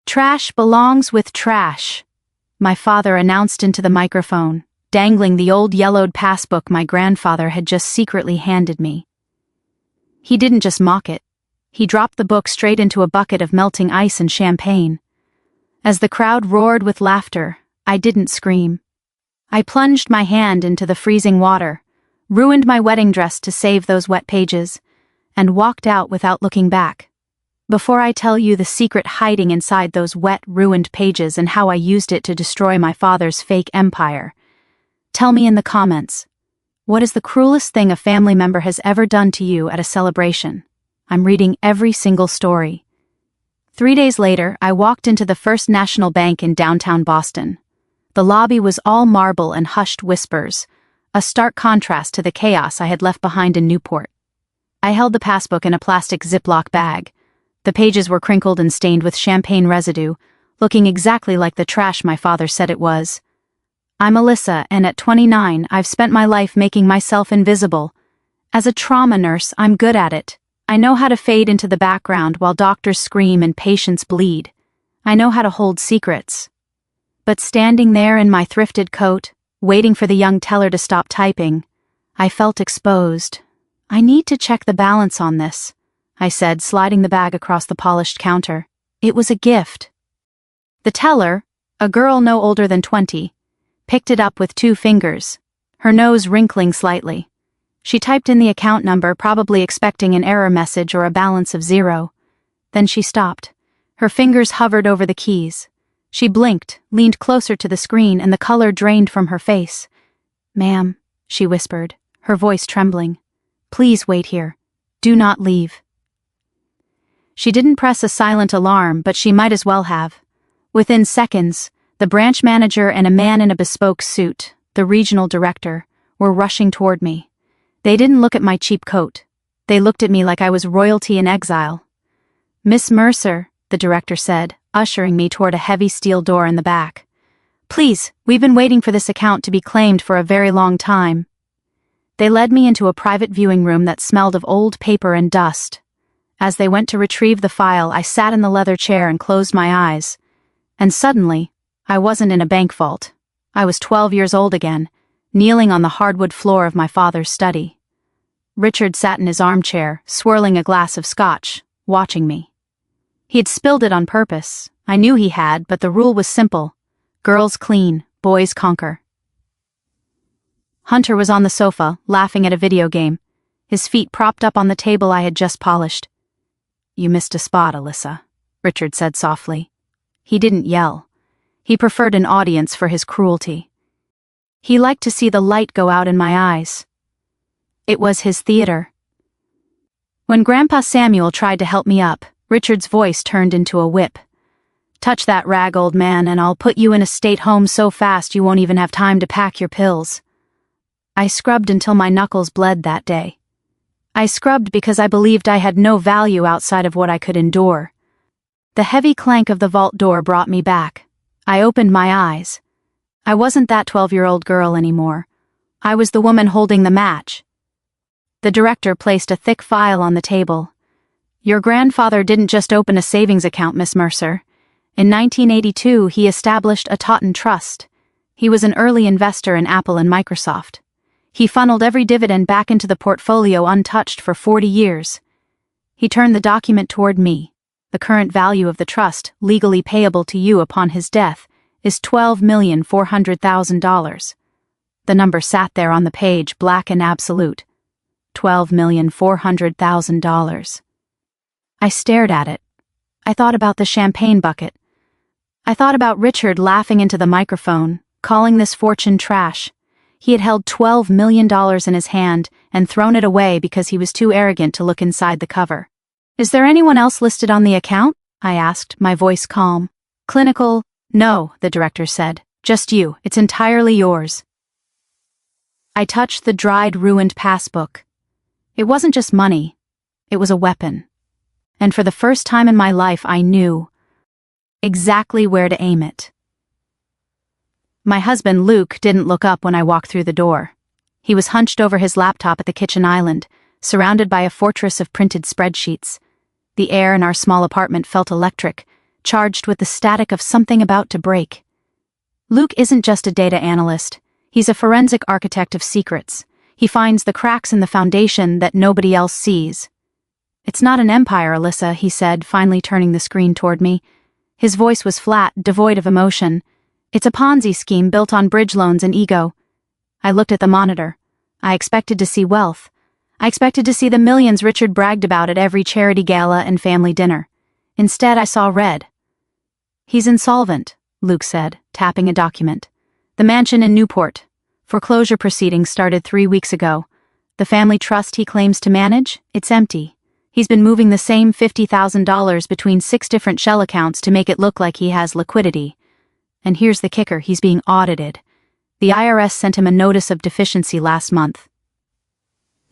Trash belongs with trash, my father announced into the microphone, dangling the old yellowed passbook my grandfather had just secretly handed me. He didn't just mock it. He dropped the book straight into a bucket of melting ice and champagne. As the crowd roared with laughter, I didn't scream. I plunged my hand into the freezing water, ruined my wedding dress to save those wet pages, and walked out without looking back. Before I tell you the secret hiding inside those wet, ruined pages and how I used it to destroy my father's fake empire, tell me in the comments, what is the cruelest thing a family member has ever done to you at a celebration? I'm reading every single story. 3 days later, I walked into the First National Bank in downtown Boston. The lobby was all marble and hushed whispers, a stark contrast to the chaos I had left behind in Newport. I held the passbook in a plastic Ziploc bag. The pages were crinkled and stained with champagne residue, looking exactly like the trash my father said it was. I'm Alyssa, and at 29, I've spent my life making myself invisible. As a trauma nurse, I'm good at it. I know how to fade into the background while doctors scream and patients bleed. I know how to hold secrets. But standing there in my thrifted coat, waiting for the young teller to stop typing, I felt exposed. I need to check the balance on this, I said, sliding the bag across the polished counter. It was a gift. The teller, a girl no older than 20, picked it up with 2 fingers, her nose wrinkling slightly. She typed in the account number, probably expecting an error message or a balance of 0. Then she stopped. Her fingers hovered over the keys. She blinked, leaned closer to the screen, and the color drained from her face. "Ma'am," she whispered, her voice trembling. "Please wait here. Do not leave." She didn't press a silent alarm, but she might as well have. Within seconds, the branch manager and a man in a bespoke suit, the regional director, were rushing toward me. They didn't look at my cheap coat. They looked at me like I was royalty in exile. "Miss Mercer," the director said, ushering me toward a heavy steel door in the back. "Please, we've been waiting for this account to be claimed for a very long time." They led me into a private viewing room that smelled of old paper and dust. As they went to retrieve the file, I sat in the leather chair and closed my eyes. And suddenly, I wasn't in a bank vault. I was 12 years old again, kneeling on the hardwood floor of my father's study. Richard sat in his armchair, swirling a glass of scotch, watching me. He had spilled it on purpose. I knew he had, but the rule was simple. Girls clean, boys conquer. Hunter was on the sofa, laughing at a video game, his feet propped up on the table I had just polished. "You missed a spot, Alyssa," Richard said softly. He didn't yell. He preferred an audience for his cruelty. He liked to see the light go out in my eyes. It was his theater. When Grandpa Samuel tried to help me up, Richard's voice turned into a whip. "Touch that rag, old man, and I'll put you in a state home so fast you won't even have time to pack your pills." I scrubbed until my knuckles bled that day. I scrubbed because I believed I had no value outside of what I could endure. The heavy clank of the vault door brought me back. I opened my eyes. I wasn't that 12-year-old girl anymore. I was the woman holding the match. The director placed a thick file on the table. "Your grandfather didn't just open a savings account, Miss Mercer. In 1982, he established a Totten Trust. He was an early investor in Apple and Microsoft. He funneled every dividend back into the portfolio untouched for 40 years. He turned the document toward me. The current value of the trust, legally payable to you upon his death, is $12,400,000. The number sat there on the page, black and absolute. $12,400,000. I stared at it. I thought about the champagne bucket. I thought about Richard laughing into the microphone, calling this fortune trash. He had held $12 million in his hand and thrown it away because he was too arrogant to look inside the cover. "Is there anyone else listed on the account?" I asked, my voice calm. "Clinical? No," the director said. "Just you. It's entirely yours." I touched the dried, ruined passbook. It wasn't just money. It was a weapon. And for the first time in my life, I knew exactly where to aim it. My husband, Luke, didn't look up when I walked through the door. He was hunched over his laptop at the kitchen island, surrounded by a fortress of printed spreadsheets. The air in our small apartment felt electric, charged with the static of something about to break. Luke isn't just a data analyst. He's a forensic architect of secrets. He finds the cracks in the foundation that nobody else sees. "It's not an empire, Alyssa," he said, finally turning the screen toward me. His voice was flat, devoid of emotion. "It's a Ponzi scheme built on bridge loans and ego." I looked at the monitor. I expected to see wealth. I expected to see the millions Richard bragged about at every charity gala and family dinner. Instead, I saw red. "He's insolvent," Luke said, tapping a document. "The mansion in Newport. Foreclosure proceedings started 3 weeks ago. The family trust he claims to manage, it's empty. He's been moving the same $50,000 between 6 different shell accounts to make it look like he has liquidity. And here's the kicker, he's being audited. The IRS sent him a notice of deficiency last month."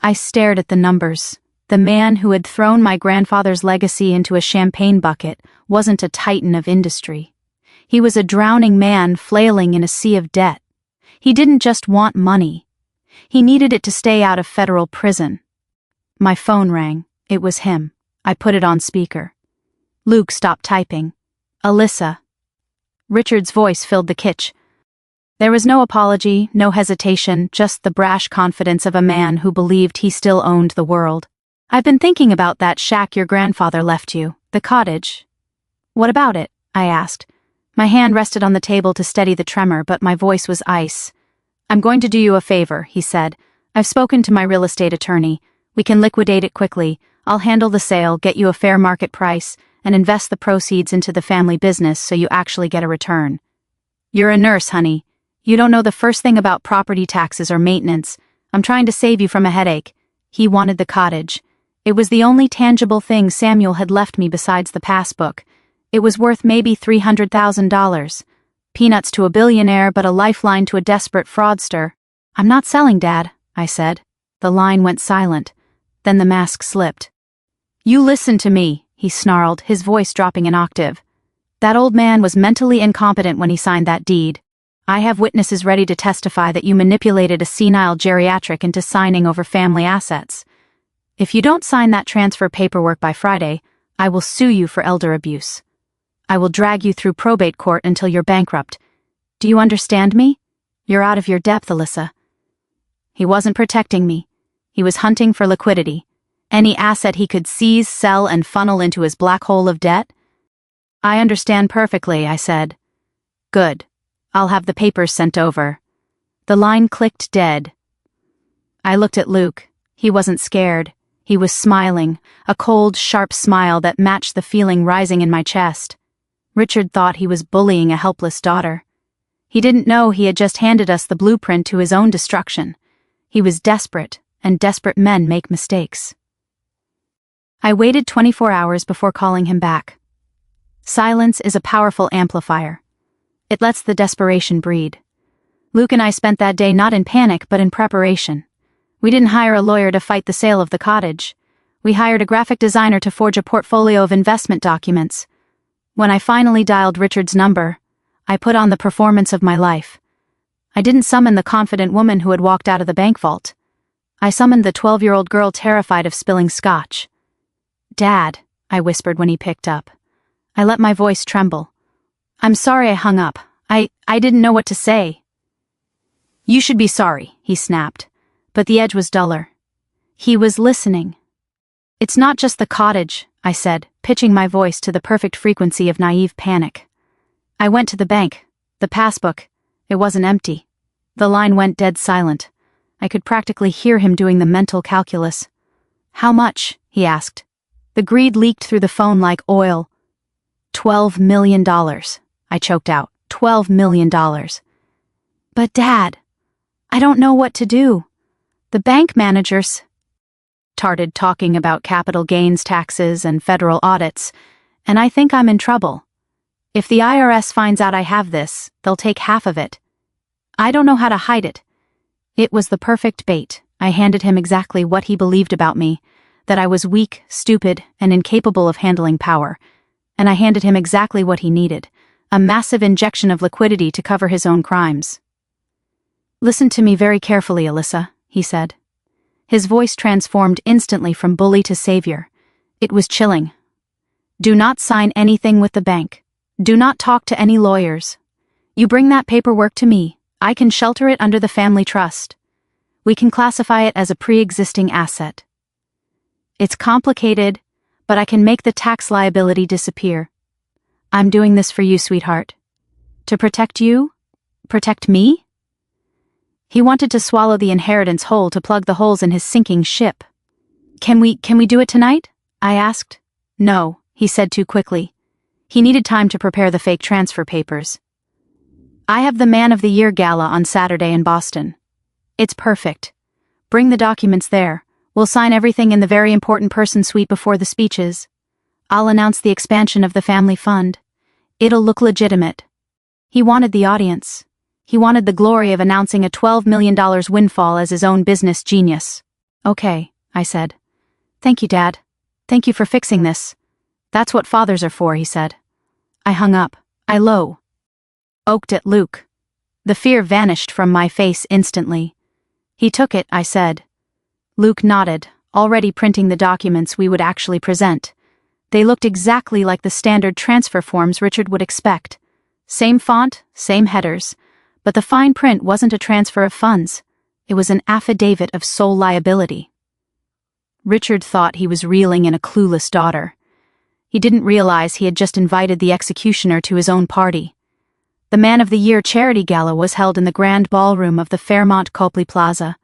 I stared at the numbers. The man who had thrown my grandfather's legacy into a champagne bucket wasn't a titan of industry. He was a drowning man flailing in a sea of debt. He didn't just want money. He needed it to stay out of federal prison. My phone rang. It was him. I put it on speaker. Luke stopped typing. "Alyssa." Richard's voice filled the kitchen. There was no apology, no hesitation, just the brash confidence of a man who believed he still owned the world. "I've been thinking about that shack your grandfather left you, the cottage." "What about it?" I asked. My hand rested on the table to steady the tremor, but my voice was ice. "I'm going to do you a favor," he said. "I've spoken to my real estate attorney. We can liquidate it quickly. I'll handle the sale, get you a fair market price, and invest the proceeds into the family business so you actually get a return. You're a nurse, honey. You don't know the first thing about property taxes or maintenance. I'm trying to save you from a headache." He wanted the cottage. It was the only tangible thing Samuel had left me besides the passbook. It was worth maybe $300,000. Peanuts to a billionaire, but a lifeline to a desperate fraudster. "I'm not selling, Dad," I said. The line went silent. Then the mask slipped. "You listen to me," he snarled, his voice dropping an octave. "That old man was mentally incompetent when he signed that deed. I have witnesses ready to testify that you manipulated a senile geriatric into signing over family assets. If you don't sign that transfer paperwork by Friday, I will sue you for elder abuse. I will drag you through probate court until you're bankrupt. Do you understand me? You're out of your depth, Alyssa." He wasn't protecting me. He was hunting for liquidity. Any asset he could seize, sell, and funnel into his black hole of debt. "I understand perfectly," I said. "Good. I'll have the papers sent over." The line clicked dead. I looked at Luke. He wasn't scared. He was smiling, a cold, sharp smile that matched the feeling rising in my chest. Richard thought he was bullying a helpless daughter. He didn't know he had just handed us the blueprint to his own destruction. He was desperate, and desperate men make mistakes. I waited 24 hours before calling him back. Silence is a powerful amplifier. It lets the desperation breed. Luke and I spent that day not in panic but in preparation. We didn't hire a lawyer to fight the sale of the cottage. We hired a graphic designer to forge a portfolio of investment documents. When I finally dialed Richard's number, I put on the performance of my life. I didn't summon the confident woman who had walked out of the bank vault. I summoned the 12-year-old girl terrified of spilling scotch. "Dad," I whispered when he picked up. I let my voice tremble. "I'm sorry I hung up. I didn't know what to say." "You should be sorry," he snapped, but the edge was duller. He was listening. "It's not just the cottage," I said, pitching my voice to the perfect frequency of naive panic. "I went to the bank. The passbook. It wasn't empty." The line went dead silent. I could practically hear him doing the mental calculus. "How much?" he asked. The greed leaked through the phone like oil. $12 million, I choked out. $12 million. "But Dad, I don't know what to do. The bank managers started talking about capital gains taxes and federal audits, and I think I'm in trouble. If the IRS finds out I have this, they'll take half of it. I don't know how to hide it." It was the perfect bait. I handed him exactly what he believed about me, that I was weak, stupid, and incapable of handling power. And I handed him exactly what he needed, a massive injection of liquidity to cover his own crimes. "Listen to me very carefully, Alyssa," he said. His voice transformed instantly from bully to savior. It was chilling. "Do not sign anything with the bank. Do not talk to any lawyers. You bring that paperwork to me. I can shelter it under the family trust. We can classify it as a pre-existing asset. It's complicated, but I can make the tax liability disappear. I'm doing this for you, sweetheart. To protect you? Protect me? He wanted to swallow the inheritance whole to plug the holes in his sinking ship. Can we do it tonight? I asked. No, he said too quickly. He needed time to prepare the fake transfer papers. I have the Man of the Year gala on Saturday in Boston. It's perfect. Bring the documents there. We'll sign everything in the very important person suite before the speeches. I'll announce the expansion of the family fund. It'll look legitimate. He wanted the audience. He wanted the glory of announcing a $12 million windfall as his own business genius. Okay, I said. Thank you, Dad. Thank you for fixing this. That's what fathers are for, he said. I hung up. I oaked at Luke. The fear vanished from my face instantly. He took it, I said. Luke nodded, already printing the documents we would actually present. They looked exactly like the standard transfer forms Richard would expect. Same font, same headers, but the fine print wasn't a transfer of funds. It was an affidavit of sole liability. Richard thought he was reeling in a clueless daughter. He didn't realize he had just invited the executioner to his own party. The Man of the Year charity gala was held in the grand ballroom of the Fairmont Copley Plaza.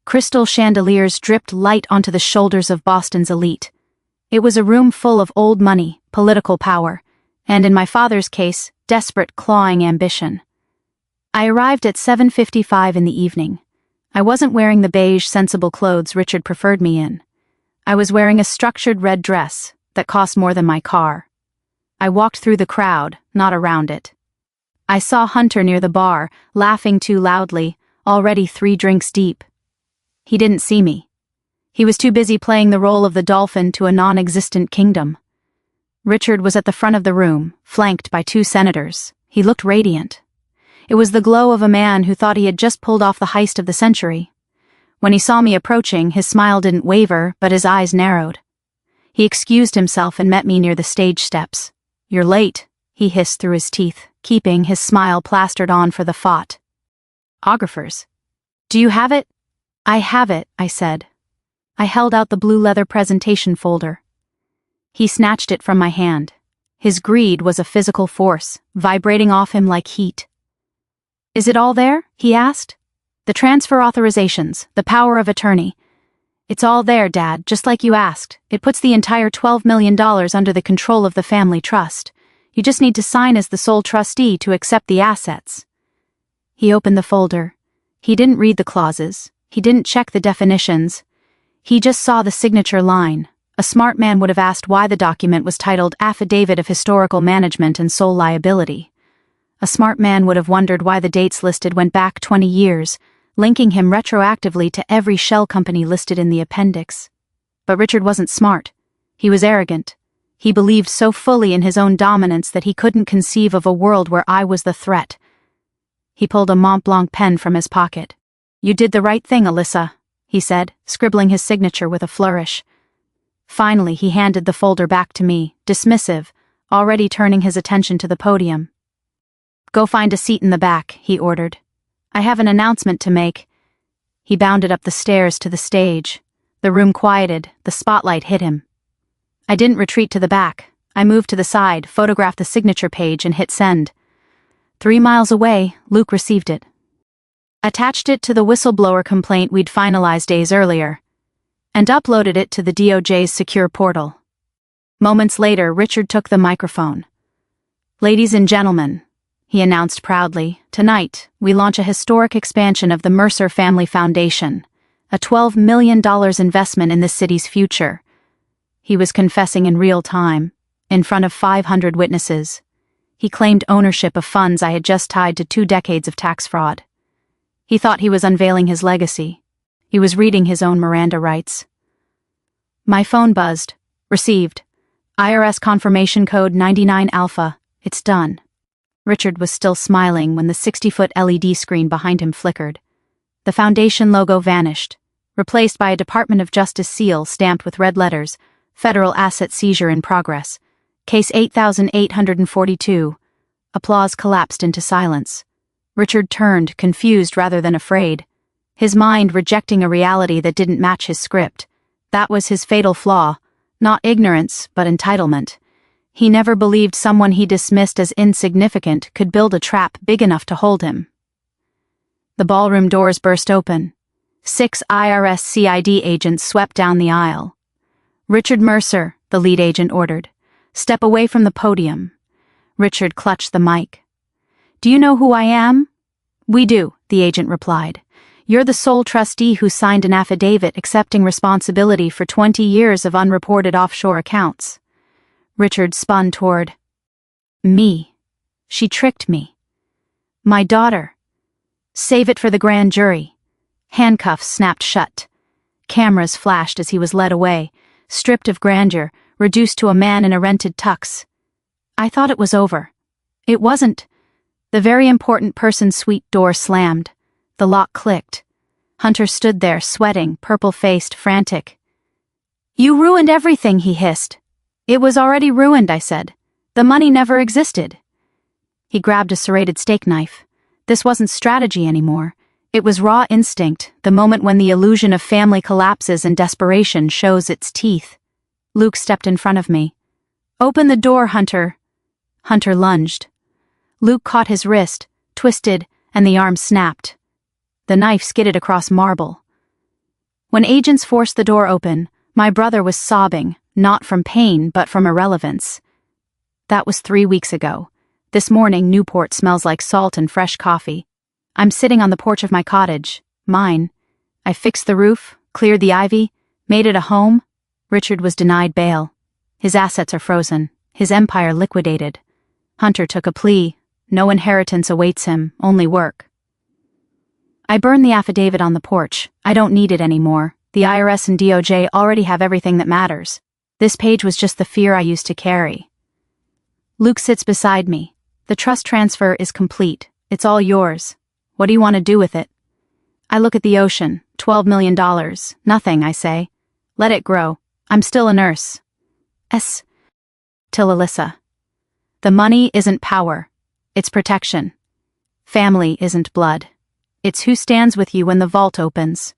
Crystal chandeliers dripped light onto the shoulders of Boston's elite. It was a room full of old money, political power, and in my father's case, desperate clawing ambition. I arrived at 7:55 in the evening. I wasn't wearing the beige, sensible clothes Richard preferred me in. I was wearing a structured red dress that cost more than my car. I walked through the crowd, not around it. I saw Hunter near the bar, laughing too loudly, already 3 drinks deep. He didn't see me. He was too busy playing the role of the dolphin to a non-existent kingdom. Richard was at the front of the room, flanked by 2 senators. He looked radiant. It was the glow of a man who thought he had just pulled off the heist of the century. When he saw me approaching, his smile didn't waver, but his eyes narrowed. He excused himself and met me near the stage steps. "You're late," he hissed through his teeth, keeping his smile plastered on for the photographers. "Do you have it?" "I have it," I said. I held out the blue leather presentation folder. He snatched it from my hand. His greed was a physical force, vibrating off him like heat. "Is it all there?" he asked. "The transfer authorizations, the power of attorney. It's all there, Dad, just like you asked. It puts the entire $12 million under the control of the family trust. You just need to sign as the sole trustee to accept the assets." He opened the folder. He didn't read the clauses. He didn't check the definitions. He just saw the signature line. A smart man would have asked why the document was titled Affidavit of Historical Management and Sole Liability. A smart man would have wondered why the dates listed went back 20 years, linking him retroactively to every shell company listed in the appendix. But Richard wasn't smart. He was arrogant. He believed so fully in his own dominance that he couldn't conceive of a world where I was the threat. He pulled a Mont Blanc pen from his pocket. "You did the right thing, Alyssa," he said, scribbling his signature with a flourish. Finally, he handed the folder back to me, dismissive, already turning his attention to the podium. "Go find a seat in the back," he ordered. "I have an announcement to make." He bounded up the stairs to the stage. The room quieted, the spotlight hit him. I didn't retreat to the back. I moved to the side, photographed the signature page, and hit send. 3 miles away, Luke received it. Attached it to the whistleblower complaint we'd finalized days earlier, and uploaded it to the DOJ's secure portal. Moments later, Richard took the microphone. "Ladies and gentlemen," he announced proudly, "tonight, we launch a historic expansion of the Mercer Family Foundation, a $12 million investment in the city's future." He was confessing in real time, in front of 500 witnesses. He claimed ownership of funds I had just tied to 2 decades of tax fraud. He thought he was unveiling his legacy. He was reading his own Miranda rights. My phone buzzed. "Received. IRS confirmation code 99 Alpha. It's done." Richard was still smiling when the 60-foot LED screen behind him flickered. The foundation logo vanished, replaced by a Department of Justice seal stamped with red letters, "Federal Asset Seizure in Progress." Case 8842. Applause collapsed into silence. Richard turned, confused rather than afraid. His mind rejecting a reality that didn't match his script. That was his fatal flaw. Not ignorance, but entitlement. He never believed someone he dismissed as insignificant could build a trap big enough to hold him. The ballroom doors burst open. 6 IRS CID agents swept down the aisle. "Richard Mercer," the lead agent ordered. "Step away from the podium." Richard clutched the mic. "Do you know who I am?" "We do," the agent replied. "You're the sole trustee who signed an affidavit accepting responsibility for 20 years of unreported offshore accounts." Richard spun toward me. She tricked me. My daughter. Save it for the grand jury. Handcuffs snapped shut. Cameras flashed as he was led away, stripped of grandeur, reduced to a man in a rented tux. I thought it was over. It wasn't. The very important person's suite door slammed. The lock clicked. Hunter stood there, sweating, purple-faced, frantic. "You ruined everything," he hissed. "It was already ruined," I said. "The money never existed." He grabbed a serrated steak knife. This wasn't strategy anymore. It was raw instinct, the moment when the illusion of family collapses and desperation shows its teeth. Luke stepped in front of me. "Open the door, Hunter." Hunter lunged. Luke caught his wrist, twisted, and the arm snapped. The knife skidded across marble. When agents forced the door open, my brother was sobbing, not from pain but from irrelevance. That was 3 weeks ago. This morning, Newport smells like salt and fresh coffee. I'm sitting on the porch of my cottage, mine. I fixed the roof, cleared the ivy, made it a home. Richard was denied bail. His assets are frozen, his empire liquidated. Hunter took a plea. No inheritance awaits him, only work. I burned the affidavit on the porch. I don't need it anymore. The IRS and DOJ already have everything that matters. This page was just the fear I used to carry. Luke sits beside me. The trust transfer is complete. It's all yours. What do you want to do with it? I look at the ocean. $12 million. Nothing, I say. Let it grow. I'm still a nurse. Till Alyssa. The money isn't power. It's protection. Family isn't blood. It's who stands with you when the vault opens.